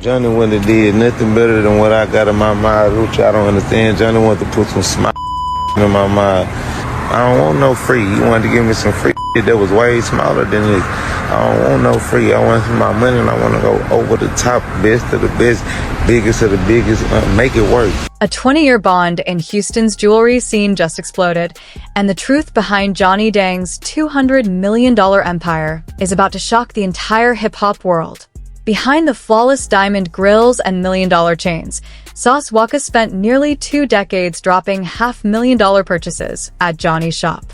Johnny wouldn't have did nothing better than what I got in my mind, which I don't understand. Johnny wanted to put some smile in my mind. I don't want no free. He wanted to give me some free shit that was way smaller than this. I don't want no free. I want my money and I want to go over the top, best of the best, biggest of the biggest, make it work. A 20-year bond in Houston's jewelry scene just exploded, and the truth behind Johnny Dang's $200 million empire is about to shock the entire hip-hop world. Behind the flawless diamond grills and million-dollar chains, Sauce Walka spent nearly 2 decades dropping $500,000 purchases at Johnny's shop.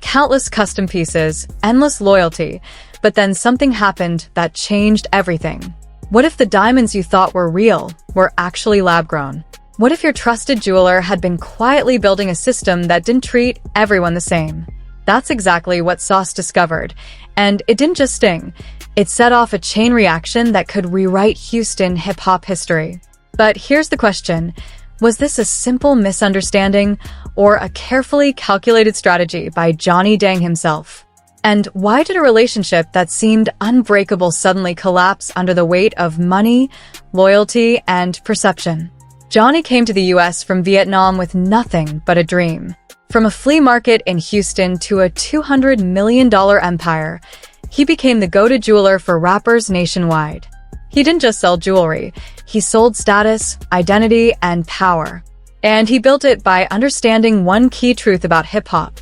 Countless custom pieces, endless loyalty, but then something happened that changed everything. What if the diamonds you thought were real were actually lab-grown? What if your trusted jeweler had been quietly building a system that didn't treat everyone the same? That's exactly what Sauce discovered, and it didn't just sting. It set off a chain reaction that could rewrite Houston hip-hop history. But here's the question. Was this a simple misunderstanding or a carefully calculated strategy by Johnny Dang himself? And why did a relationship that seemed unbreakable suddenly collapse under the weight of money, loyalty, and perception? Johnny came to the US from Vietnam with nothing but a dream. From a flea market in Houston to a $200 million empire, he became the go-to jeweler for rappers nationwide. He didn't just sell jewelry, he sold status, identity, and power. And he built it by understanding one key truth about hip-hop.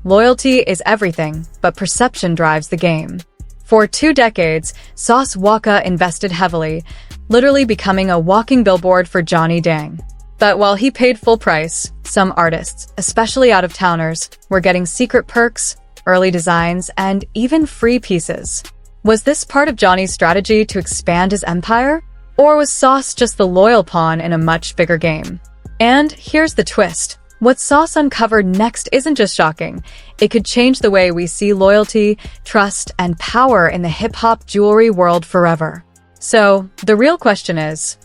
Loyalty is everything, but perception drives the game. For 2 decades, Sauce Walka invested heavily, literally becoming a walking billboard for Johnny Dang. But while he paid full price, some artists, especially out-of-towners, were getting secret perks, early designs, and even free pieces. Was this part of Johnny's strategy to expand his empire? Or was Sauce just the loyal pawn in a much bigger game? And here's the twist. What Sauce uncovered next isn't just shocking. It could change the way we see loyalty, trust, and power in the hip-hop jewelry world forever. So, the real question is,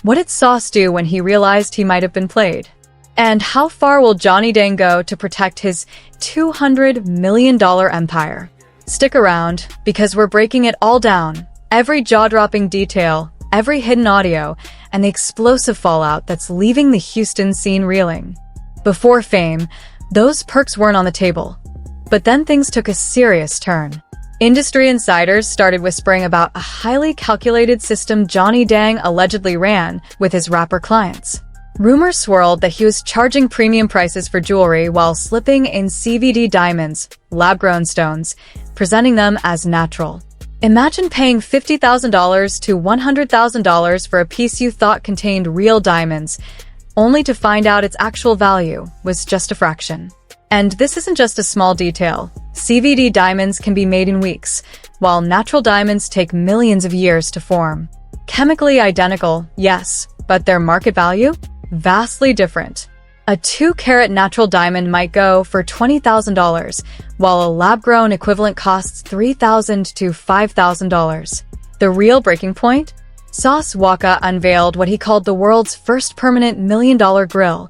what did Sauce do when he realized he might have been played? And how far will Johnny Dang go to protect his $200 million empire? Stick around, because we're breaking it all down. Every jaw-dropping detail, every hidden audio, and the explosive fallout that's leaving the Houston scene reeling. Before fame, those perks weren't on the table. But then things took a serious turn. Industry insiders started whispering about a highly calculated system Johnny Dang allegedly ran with his rapper clients. Rumors swirled that he was charging premium prices for jewelry while slipping in CVD diamonds, lab-grown stones, presenting them as natural. Imagine paying $50,000 to $100,000 for a piece you thought contained real diamonds, only to find out its actual value was just a fraction. And this isn't just a small detail. CVD diamonds can be made in weeks, while natural diamonds take millions of years to form. Chemically identical, yes, but their market value? Vastly different. A 2-carat natural diamond might go for $20,000, while a lab-grown equivalent costs $3,000 to $5,000. The real breaking point? Sauce Walka unveiled what he called the world's first permanent $1 million grill,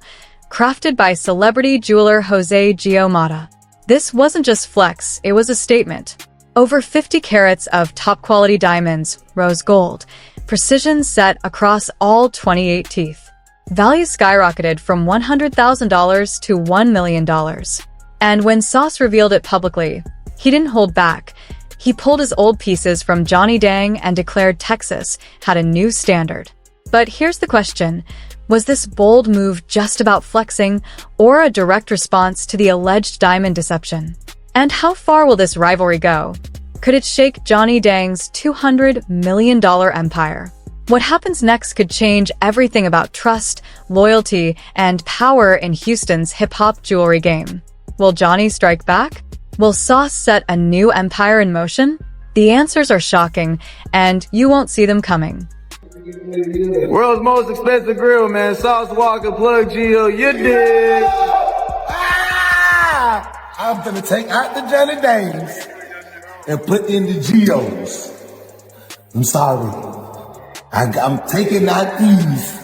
crafted by celebrity jeweler Jose Giomata. This wasn't just flex, it was a statement. Over 50 carats of top-quality diamonds, rose gold, precision set across all 28 teeth. Value skyrocketed from $100,000 to $1 million. And when Sauce revealed it publicly, he didn't hold back. He pulled his old pieces from Johnny Dang and declared Texas had a new standard. But here's the question. Was this bold move just about flexing or a direct response to the alleged diamond deception? And how far will this rivalry go? Could it shake Johnny Dang's $200 million empire? What happens next could change everything about trust, loyalty, and power in Houston's hip-hop jewelry game. Will Johnny strike back? Will Sauce set a new empire in motion? The answers are shocking, and you won't see them coming. World's most expensive grill, man. Sauce Walka, plug Geo, you dig? I'm gonna take out the Johnny Dangs and put in the Geos. I'm sorry. I'm taking out these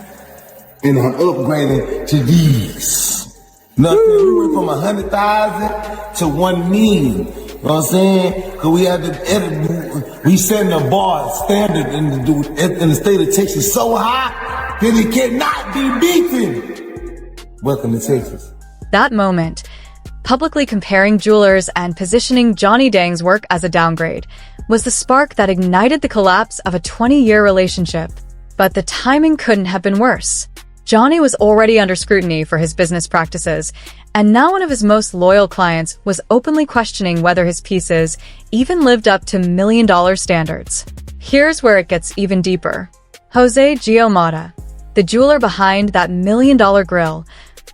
and I'm upgrading to these. Nothing. We went from 100,000 to 1 million. know what I'm saying? Because we had to edit, we setting the bar standard in the state of Texas so high that it cannot be beaten. Welcome to Texas. That moment, publicly comparing jewelers and positioning Johnny Dang's work as a downgrade, was the spark that ignited the collapse of a 20-year relationship. But the timing couldn't have been worse. Johnny was already under scrutiny for his business practices, and now one of his most loyal clients was openly questioning whether his pieces even lived up to million-dollar standards. Here's where it gets even deeper. Jose Gio Mata, the jeweler behind that million-dollar grill,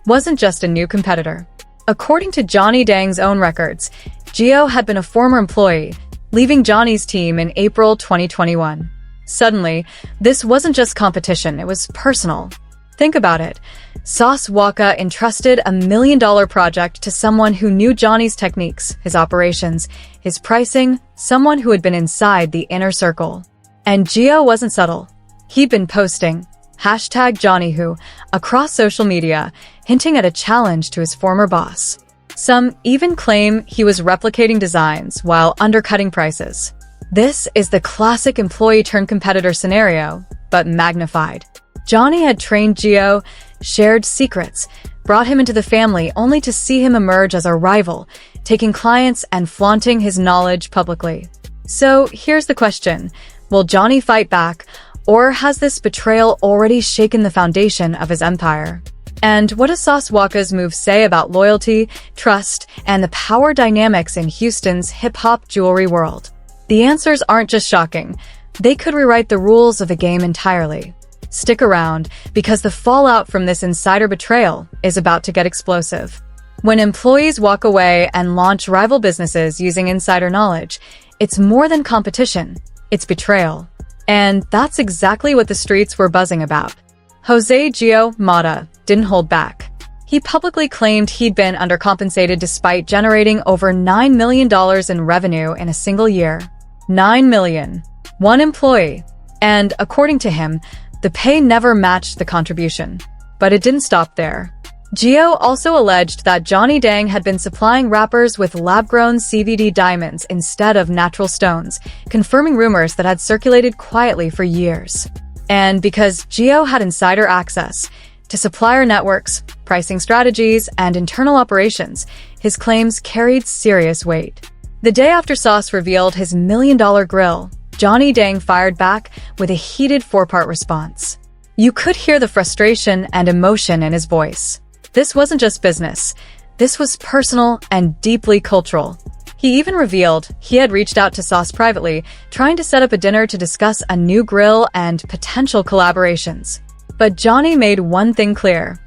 wasn't just a new competitor. According to Johnny Dang's own records, Gio had been a former employee, leaving Johnny's team in April 2021. Suddenly, this wasn't just competition, it was personal. Think about it. Sauce Walka entrusted a million-dollar project to someone who knew Johnny's techniques, his operations, his pricing, someone who had been inside the inner circle. And Gio wasn't subtle. He'd been posting #JohnnyWho across social media, hinting at a challenge to his former boss. Some even claim he was replicating designs while undercutting prices. This is the classic employee-turned-competitor scenario, but magnified. Johnny had trained Gio, shared secrets, brought him into the family only to see him emerge as a rival, taking clients and flaunting his knowledge publicly. So here's the question. Will Johnny fight back, or has this betrayal already shaken the foundation of his empire? And what does Sauce Walka's move say about loyalty, trust, and the power dynamics in Houston's hip-hop jewelry world? The answers aren't just shocking. They could rewrite the rules of the game entirely. Stick around, because the fallout from this insider betrayal is about to get explosive. When employees walk away and launch rival businesses using insider knowledge, it's more than competition, it's betrayal. And that's exactly what the streets were buzzing about. Jose Gio Mata didn't hold back. He publicly claimed he'd been undercompensated despite generating over $9 million in revenue in a single year. $9 million. One employee. And according to him, the pay never matched the contribution. But it didn't stop there. Gio also alleged that Johnny Dang had been supplying rappers with lab-grown CVD diamonds instead of natural stones, confirming rumors that had circulated quietly for years. And because Gio had insider access to supplier networks, pricing strategies, and internal operations, his claims carried serious weight. The day after Sauce revealed his million-dollar grill, Johnny Dang fired back with a heated four-part response. You could hear the frustration and emotion in his voice. This wasn't just business. This was personal and deeply cultural. He even revealed he had reached out to Sauce privately, trying to set up a dinner to discuss a new grill and potential collaborations. But Johnny made one thing clear.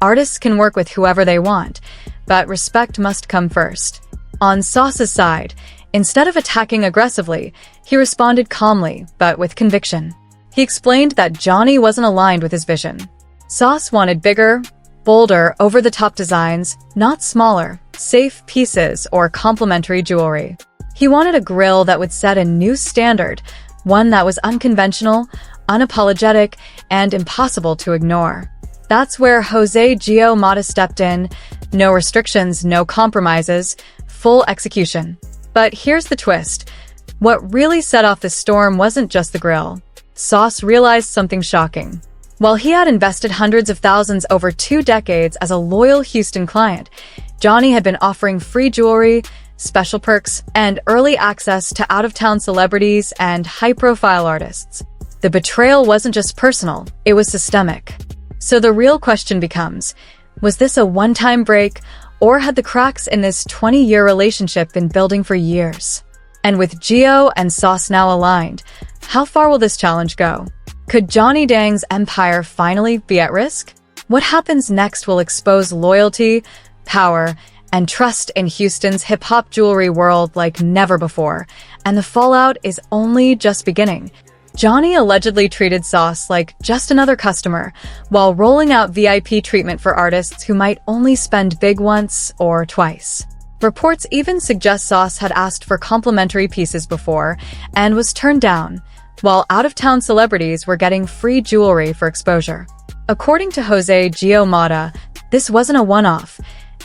Artists can work with whoever they want, but respect must come first. On Sauce's side, instead of attacking aggressively, he responded calmly, but with conviction. He explained that Johnny wasn't aligned with his vision. Sauce wanted bigger, bolder, over-the-top designs, not smaller, safe pieces or complementary jewelry. He wanted a grill that would set a new standard, one that was unconventional, unapologetic, and impossible to ignore. That's where Jose Gio Mata stepped in. No restrictions, no compromises, full execution. But here's the twist. What really set off the storm wasn't just the grill. Sauce realized something shocking. While he had invested hundreds of thousands over 2 decades as a loyal Houston client, Johnny had been offering free jewelry, special perks, and early access to out-of-town celebrities and high-profile artists. The betrayal wasn't just personal, it was systemic. So the real question becomes, was this a one-time break, or had the cracks in this 20-year relationship been building for years? And with Gio and Sauce now aligned, how far will this challenge go? Could Johnny Dang's empire finally be at risk? What happens next will expose loyalty, power, and trust in Houston's hip-hop jewelry world like never before, and the fallout is only just beginning. Johnny allegedly treated Sauce like just another customer, while rolling out VIP treatment for artists who might only spend big once or twice. Reports even suggest Sauce had asked for complimentary pieces before and was turned down, while out-of-town celebrities were getting free jewelry for exposure. According to Jose Gio Mata, this wasn't a one-off.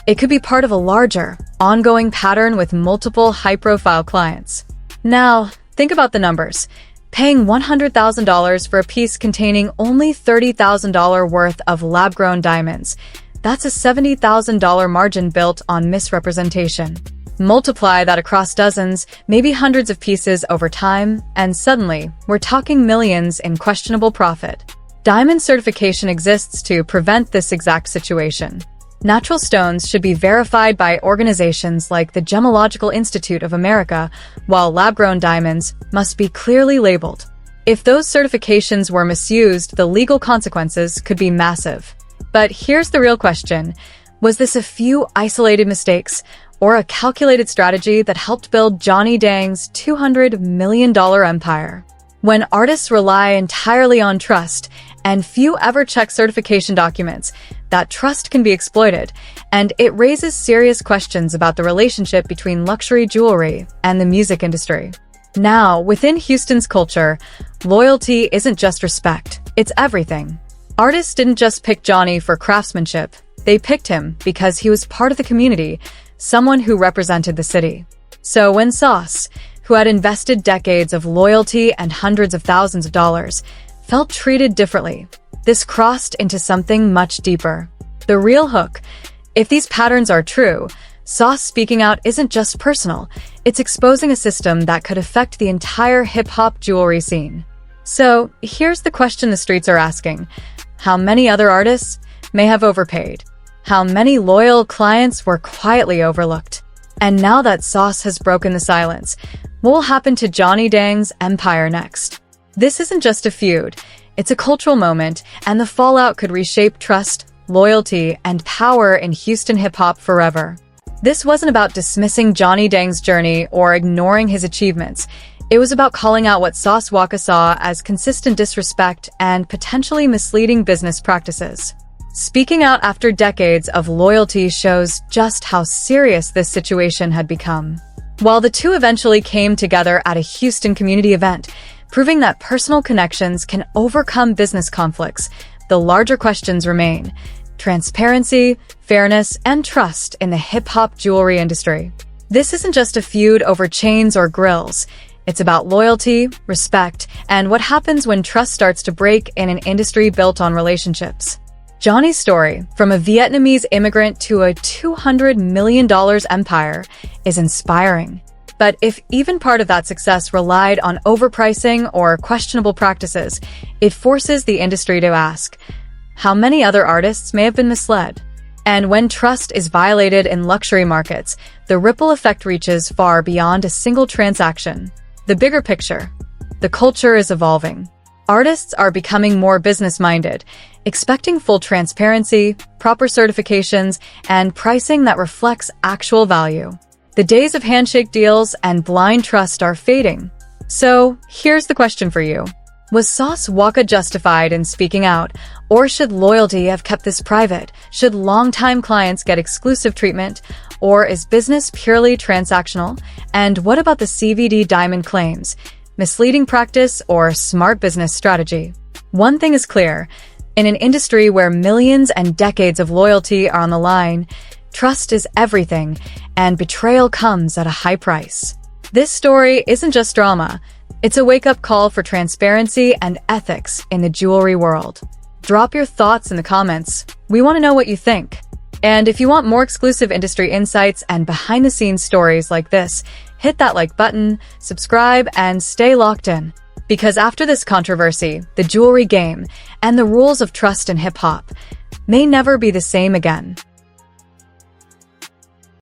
It could be part of a larger, ongoing pattern with multiple high-profile clients. Now, think about the numbers. Paying $100,000 for a piece containing only $30,000 worth of lab-grown diamonds. That's a $70,000 margin built on misrepresentation. Multiply that across dozens, maybe hundreds of pieces over time, and suddenly, we're talking millions in questionable profit. Diamond certification exists to prevent this exact situation. Natural stones should be verified by organizations like the Gemological Institute of America, while lab-grown diamonds must be clearly labeled. If those certifications were misused, the legal consequences could be massive. But here's the real question. Was this a few isolated mistakes, or a calculated strategy that helped build Johnny Dang's $200 million empire? When artists rely entirely on trust, and few ever check certification documents, that trust can be exploited, and it raises serious questions about the relationship between luxury jewelry and the music industry. Now, within Houston's culture, loyalty isn't just respect, it's everything. Artists didn't just pick Johnny for craftsmanship, they picked him because he was part of the community, someone who represented the city. So when Sauce, who had invested decades of loyalty and hundreds of thousands of dollars, felt treated differently, this crossed into something much deeper. The real hook. If these patterns are true, Sauce speaking out isn't just personal, it's exposing a system that could affect the entire hip-hop jewelry scene. So, here's the question the streets are asking. How many other artists may have overpaid? How many loyal clients were quietly overlooked? And now that Sauce has broken the silence, what will happen to Johnny Dang's empire next? This isn't just a feud, it's a cultural moment, and the fallout could reshape trust, loyalty, and power in Houston hip-hop forever. This wasn't about dismissing Johnny Dang's journey or ignoring his achievements. It was about calling out what Sauce Walka saw as consistent disrespect and potentially misleading business practices. Speaking out after decades of loyalty shows just how serious this situation had become. While the two eventually came together at a Houston community event, proving that personal connections can overcome business conflicts, the larger questions remain: transparency, fairness, and trust in the hip-hop jewelry industry. This isn't just a feud over chains or grills. It's about loyalty, respect, and what happens when trust starts to break in an industry built on relationships. Johnny's story, from a Vietnamese immigrant to a $200 million empire, is inspiring. But if even part of that success relied on overpricing or questionable practices, it forces the industry to ask, how many other artists may have been misled? And when trust is violated in luxury markets, the ripple effect reaches far beyond a single transaction. The bigger picture. The culture is evolving. Artists are becoming more business-minded, expecting full transparency, proper certifications, and pricing that reflects actual value. The days of handshake deals and blind trust are fading. So, here's the question for you. Was Sauce Walka justified in speaking out, or should loyalty have kept this private? Should longtime clients get exclusive treatment, or is business purely transactional? And what about the CVD diamond claims? Misleading practice or smart business strategy? One thing is clear. In an industry where millions and decades of loyalty are on the line, trust is everything, and betrayal comes at a high price. This story isn't just drama. It's a wake-up call for transparency and ethics in the jewelry world. Drop your thoughts in the comments. We want to know what you think. And if you want more exclusive industry insights and behind-the-scenes stories like this, hit that like button, subscribe, and stay locked in. Because after this controversy, the jewelry game and the rules of trust in hip-hop may never be the same again.